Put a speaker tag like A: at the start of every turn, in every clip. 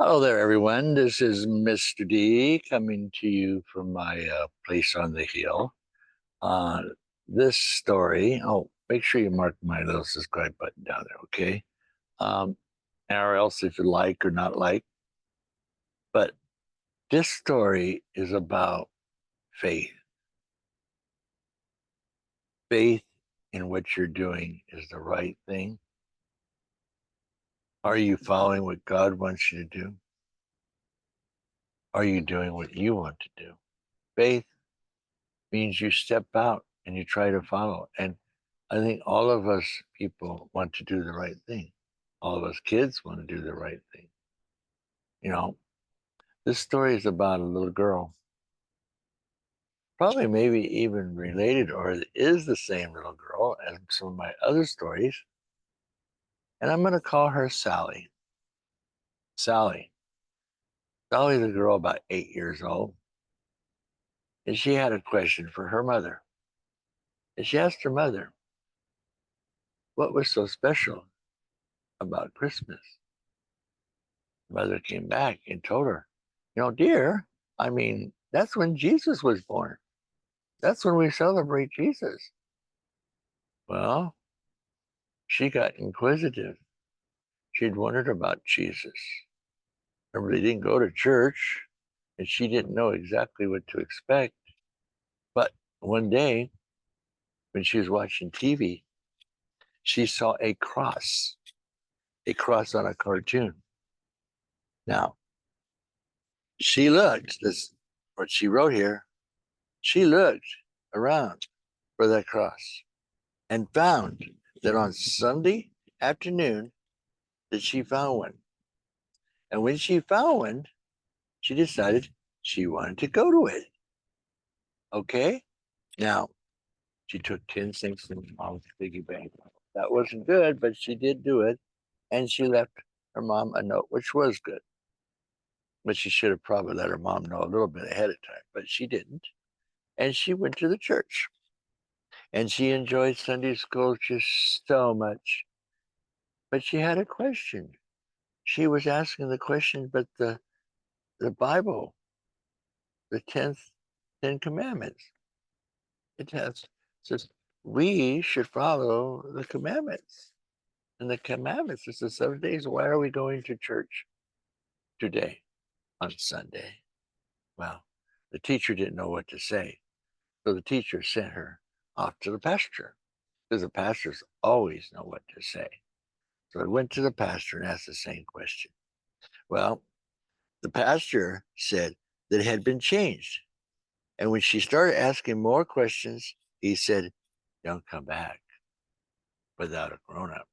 A: Hello there, everyone. This is Mr. D coming to you from my place on the hill. Uh, this story, make sure you mark my little subscribe button down there, okay? Um, or else if you like or not like. But this story is about faith. Faith in what you're doing is the right thing. Are you following what God wants you to do? Are you doing what you want to do? Faith means you step out and you try to follow. And I think all of us people want to do the right thing. All of us kids want to do the right thing. You know, this story is about a little girl, probably maybe even related or is the same little girl as some of my other stories. And I'm going to call her Sally. Sally. Sally's a girl about 8 years old. And she had a question for her mother. And she asked her mother, what was so special about Christmas? Mother came back and told her, dear, I mean, that's when Jesus was born. That's when we celebrate Jesus. Well, she got inquisitive. She'd wondered about Jesus. Remember, they didn't go to church, and she didn't know exactly what to expect. But one day, when she was watching TV, she saw a cross on a cartoon. Now, she looked, this what she wrote here, she looked around for that cross and found that on Sunday afternoon that she found one. And when she found one, she decided she wanted to go to it. Okay? Now, she took 10 cents from mom's piggy bank. That wasn't good, but she did do it. And she left her mom a note, which was good. But she should have probably let her mom know a little bit ahead of time, but she didn't. And she went to the church. And she enjoyed Sunday school just so much. But she had a question. She was asking the question, but the Bible, the 10 commandments, it has says we should follow the commandments. And the commandments is the 7 days. Why are we going to church today on Sunday? Well, the teacher didn't know what to say. So the teacher sent her off to the pastor because the pastors always know what to say. So I went to the pastor and asked the same question. Well, the pastor said that it had been changed. And when she started asking more questions, he said, don't come back without a grown up.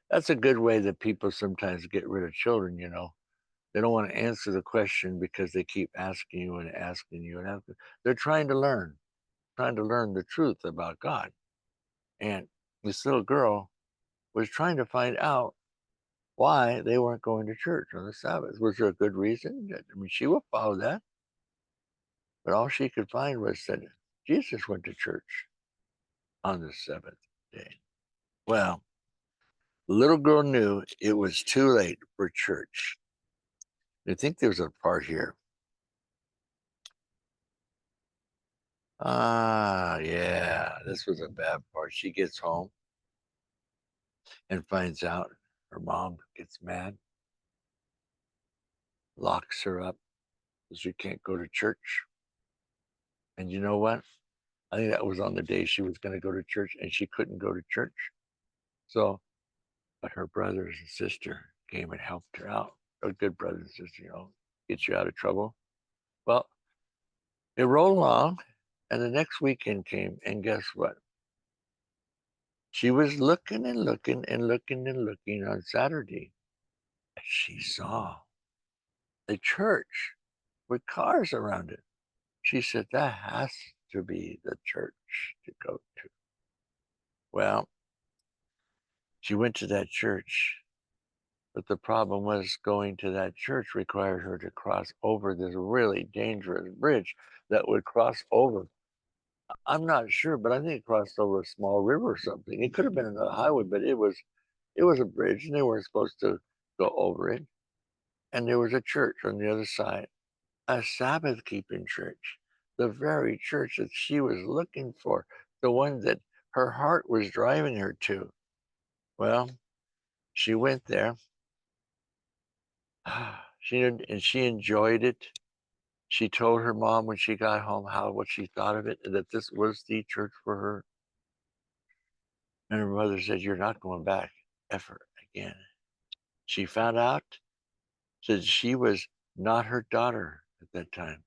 A: That's a good way that people sometimes get rid of children, They don't want to answer the question because they keep asking you and asking you and asking. They're trying to learn the truth about God. And this little girl was trying to find out why they weren't going to church on the Sabbath. Was there a good reason? I mean, she will follow that. But all she could find was that Jesus went to church on the seventh day. Well, the little girl knew it was too late for church. I think there's a part here. Yeah, this was a bad part. She gets home and finds out her mom gets mad, locks her up because she can't go to church. And you know what? I think that was on the day she was going to go to church and she couldn't go to church. So, but her brothers and sister came and helped her out. A good brother and sister, get you out of trouble. Well, it rolled along and the next weekend came. And guess what? She was looking and looking and looking and looking on Saturday. And she saw a church with cars around it. She said, that has to be the church to go to. Well, she went to that church, but the problem was going to that church required her to cross over this really dangerous bridge that would cross over. I'm not sure, but I think it crossed over a small river or something. It could have been a highway, but it was a bridge and they weren't supposed to go over it. And there was a church on the other side, a Sabbath keeping church, the very church that she was looking for, the one that her heart was driving her to. Well, she went there. She enjoyed it. She told her mom when she got home what she thought of it, and that this was the church for her. And her mother said, "You're not going back ever again." She found out that she was not her daughter at that time.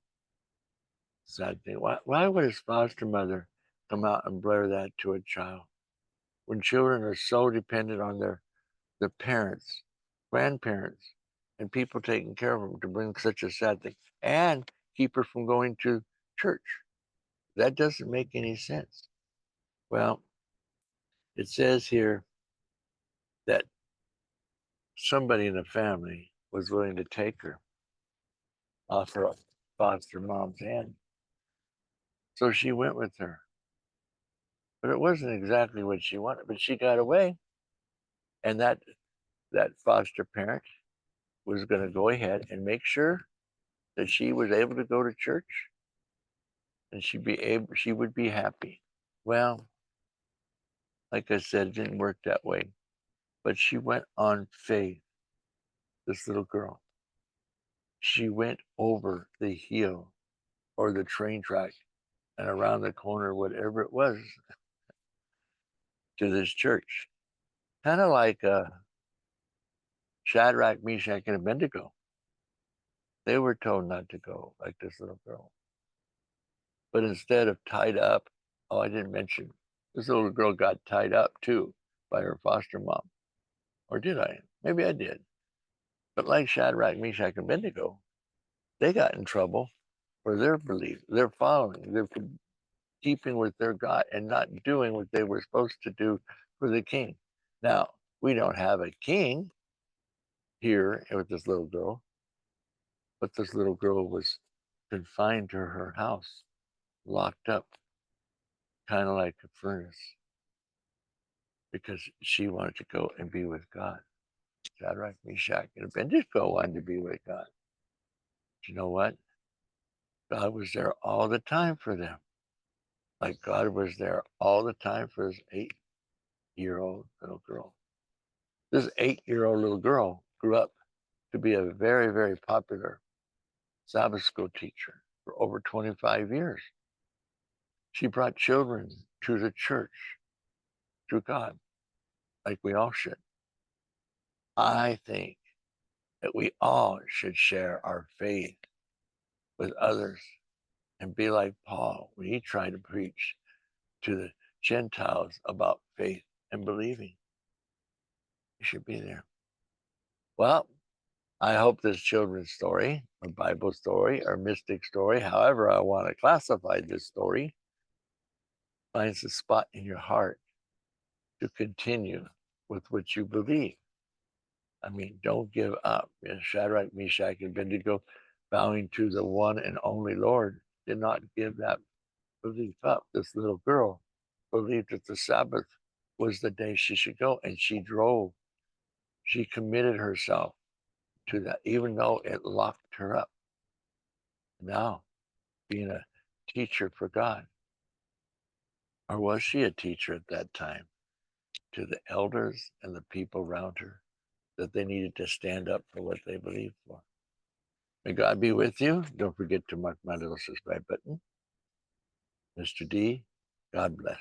A: Sad thing. Why would his foster mother come out and blare that to a child when children are so dependent on their parents, grandparents, and people taking care of them to bring such a sad thing and keep her from going to church? That doesn't make any sense. Well, it says here that somebody in the family was willing to take her off her foster mom's hand. So she went with her. But it wasn't exactly what she wanted, but she got away. And that foster parent was going to go ahead and make sure that she was able to go to church and she would be happy. Well, like I said, it didn't work that way. But she went on faith, this little girl. She went over the hill or the train track and around the corner, whatever it was, to this church. Kind of like Shadrach, Meshach, and Abednego. They were told not to go, like this little girl. But instead of tied up, oh, I didn't mention, this little girl got tied up too by her foster mom. Or did I? Maybe I did. But like Shadrach, Meshach, and Abednego, they got in trouble for their belief, their following, their keeping with their God and not doing what they were supposed to do for the king. Now, we don't have a king here with this little girl, but this little girl was confined to her house, locked up, kind of like a furnace, because she wanted to go and be with God. Shadrach, Meshach, and Abednego wanted to be with God. But you know what? God was there all the time for them. Like God was there all the time for this 8-year-old little girl. This 8-year-old little girl grew up to be a very, very popular Sabbath school teacher for over 25 years. She brought children to the church, to God, like we all should. I think that we all should share our faith with others and be like Paul when he tried to preach to the Gentiles about faith and believing. You should be there. Well, I hope this children's story, or Bible story, or mystic story, however I want to classify this story, finds a spot in your heart to continue with what you believe. I mean, don't give up. Shadrach, Meshach, and Abednego, bowing to the one and only Lord, did not give that belief up. This little girl believed that the Sabbath was the day she should go, and she drove. She committed herself to that, even though it locked her up. Now, being a teacher for God, or was she a teacher at that time to the elders and the people around her that they needed to stand up for what they believed for? May God be with you. Don't forget to mark my little subscribe button. Mr. D, God bless.